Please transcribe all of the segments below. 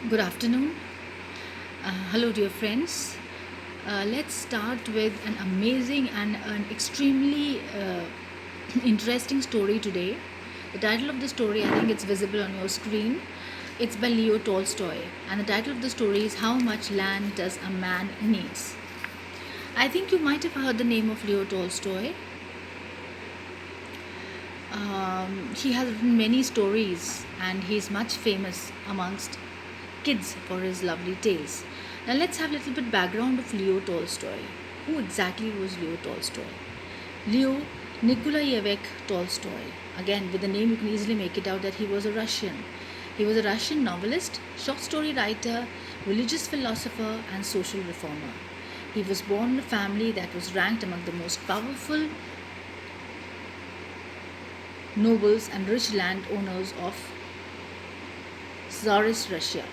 Good afternoon. Hello, dear friends. Let's start with an amazing and an extremely interesting story today. The title of the story, I think it's visible on your screen. It's by Leo Tolstoy, and the title of the story is How Much Land Does a Man Needs? I think you might have heard the name of Leo Tolstoy. He has written many stories, and he's much famous amongst kids for his lovely tales. Now let's have a little bit background of Leo Tolstoy. Who exactly was Leo Tolstoy? Leo Nikolaevich Tolstoy. Again, with the name you can easily make it out that he was a Russian. He was a Russian novelist, short story writer, religious philosopher, and social reformer. He was born in a family that was ranked among the most powerful nobles and rich landowners of Tsarist Russia.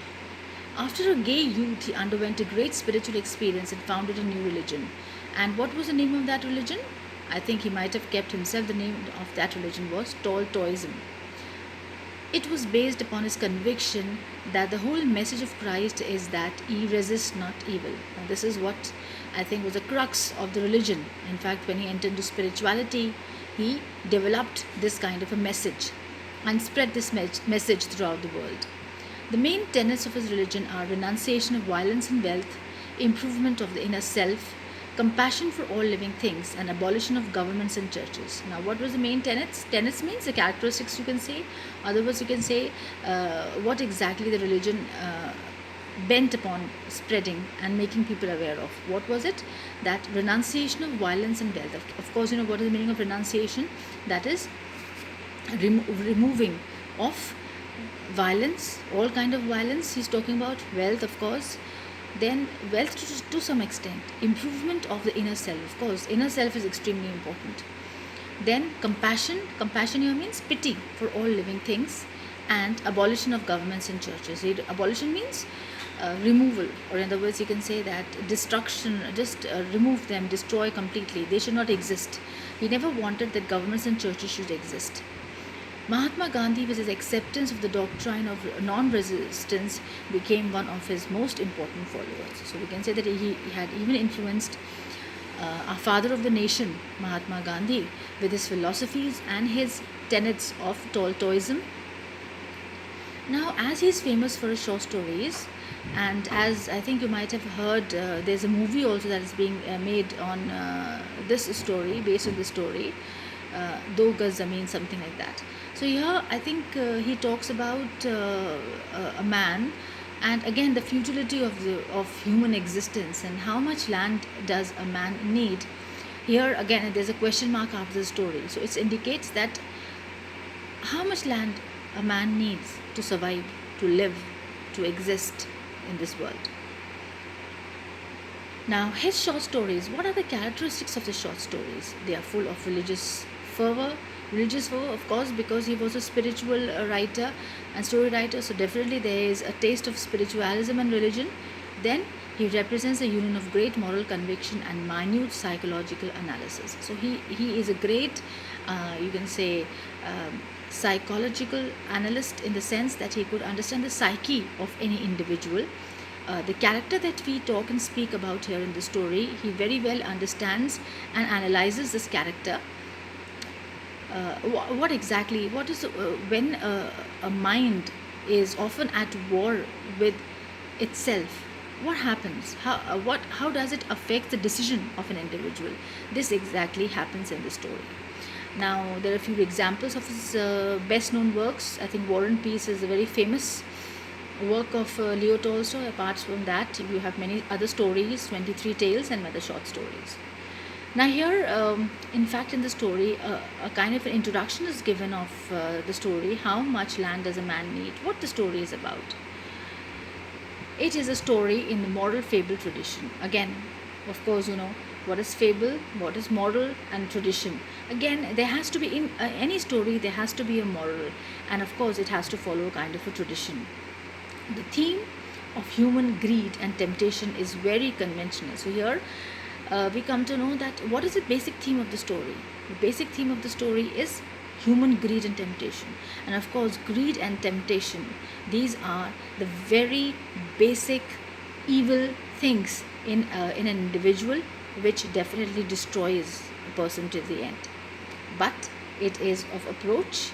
After a gay youth, he underwent a great spiritual experience and founded a new religion. And what was the name of that religion? I think he might have kept himself. The name of that religion was Tolstoyism. It was based upon his conviction that the whole message of Christ is that he resists not evil. Now, this is what I think was the crux of the religion. In fact, when he entered into spirituality, he developed this kind of a message and spread this message throughout the world. The main tenets of his religion are renunciation of violence and wealth, improvement of the inner self, compassion for all living things, and abolition of governments and churches. Now, what was the main tenets? Tenets means the characteristics, you can say. Otherwise, you can say what exactly the religion bent upon spreading and making people aware of. What was it? That renunciation of violence and wealth. Of course, you know what is the meaning of renunciation? That is removing of violence, all kind of violence. He's talking about wealth, of course. Then wealth to some extent, improvement of the inner self. Of course, inner self is extremely important. Then compassion here means pity for all living things, and abolition of governments and churches. Abolition means removal, or in other words, you can say that destruction. Just remove them, destroy completely. They should not exist. He never wanted that governments and churches should exist. Mahatma Gandhi, with his acceptance of the doctrine of non resistance, became one of his most important followers. So we can say that he had even influenced our father of the nation, Mahatma Gandhi, with his philosophies and his tenets of Tolstoyism. Now, as he is famous for his short stories, and as I think you might have heard, there's a movie also that is being made on this story, based on this story, Do Gaz Zameen, something like that. So here, I think he talks about a man, and again the futility of human existence and how much land does a man need. Here again, there's a question mark after the story, so it indicates that how much land a man needs to survive, to live, to exist in this world. Now, his short stories, what are the characteristics of the short stories? They are full of fervor, religious fervor, of course, because he was a spiritual writer and story writer, so definitely there is a taste of spiritualism and religion. Then he represents a union of great moral conviction and minute psychological analysis. So he is a great, you can say, psychological analyst, in the sense that he could understand the psyche of any individual. The character that we talk and speak about here in the story, he very well understands and analyzes this character. What exactly, what is when a mind is often at war with itself, what happens, how does it affect the decision of an individual? This exactly happens in the story. Now, there are a few examples of his best known works. I think War and Peace is a very famous work of Leo Tolstoy. Apart from that, you have many other stories, 23 tales and other short stories. Now here, in fact, in the story, a kind of an introduction is given of the story, how much land does a man need, what the story is about. It is a story in the moral fable tradition. Again, of course, you know, what is fable, what is moral, and tradition. Again, there has to be, in any story, there has to be a moral, and of course, it has to follow a kind of a tradition. The theme of human greed and temptation is very conventional. So here, we come to know that what is the basic theme of the story. The basic theme of the story is human greed and temptation. And of course, greed and temptation, these are the very basic evil things in an individual, which definitely destroys a person till the end. But it is of approach.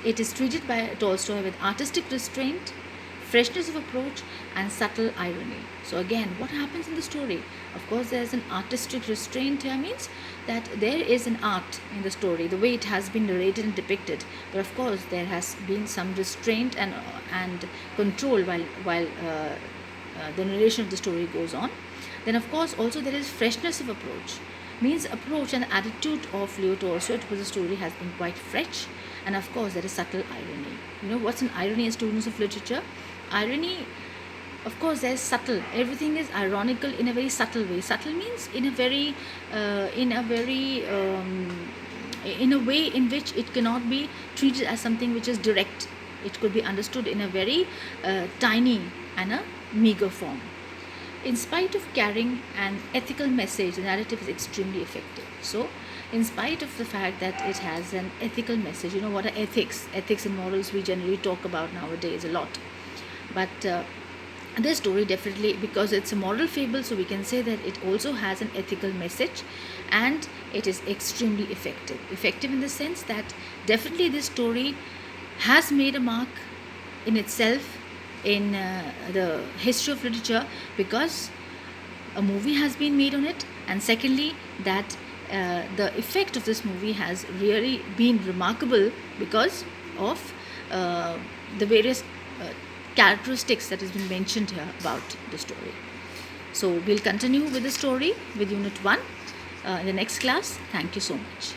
It is treated by Tolstoy with artistic restraint, freshness of approach, and subtle irony. So again, what happens in the story? Of course, there is an artistic restraint here, means that there is an art in the story, the way it has been narrated and depicted. But of course, there has been some restraint and control while the narration of the story goes on. Then of course also there is freshness of approach, means approach and attitude of Leo Tolstoy towards the story has been quite fresh. And of course there is subtle irony. You know what's an irony as students of literature? Irony, of course, there is subtle. Everything is ironical in a very subtle way. Subtle means in a very in a way in which it cannot be treated as something which is direct. It could be understood in a very tiny and a meager form. In spite of carrying an ethical message, the narrative is extremely effective. So, in spite of the fact that it has an ethical message, you know what are ethics? Ethics and morals we generally talk about nowadays a lot. But this story definitely, because it's a moral fable, so we can say that it also has an ethical message, and it is extremely effective. Effective in the sense that definitely this story has made a mark in itself in the history of literature, because a movie has been made on it, and secondly that the effect of this movie has really been remarkable because of the various characteristics that has been mentioned here about the story. So we'll continue with the story with unit 1 in the next class. Thank you so much.